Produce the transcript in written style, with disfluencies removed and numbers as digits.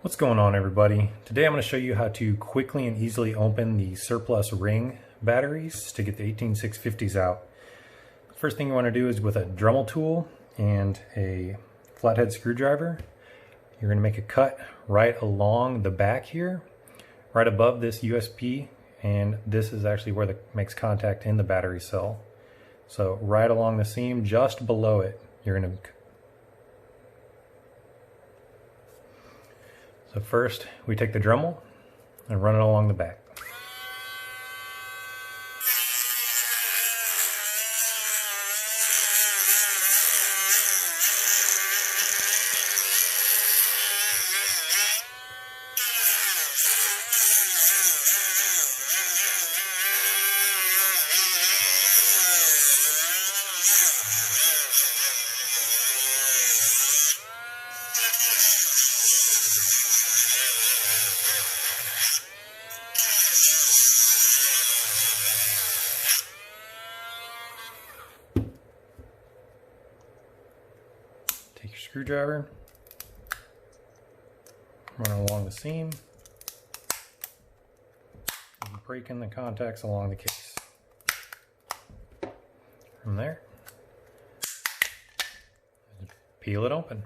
What's going on, everybody? Today I'm going to show you how to quickly and easily open the surplus ring batteries to get the 18650s out. First thing you want to do is with a Dremel tool and a flathead screwdriver, you're going to make a cut right along the back here, right above this USB, and this is actually where it makes contact in the battery cell. So right along the seam, just below it, you're going to. So first, we take the Dremel and run it along the back. Take your screwdriver, run it along the seam, and break in the contacts along the case. From there, peel it open.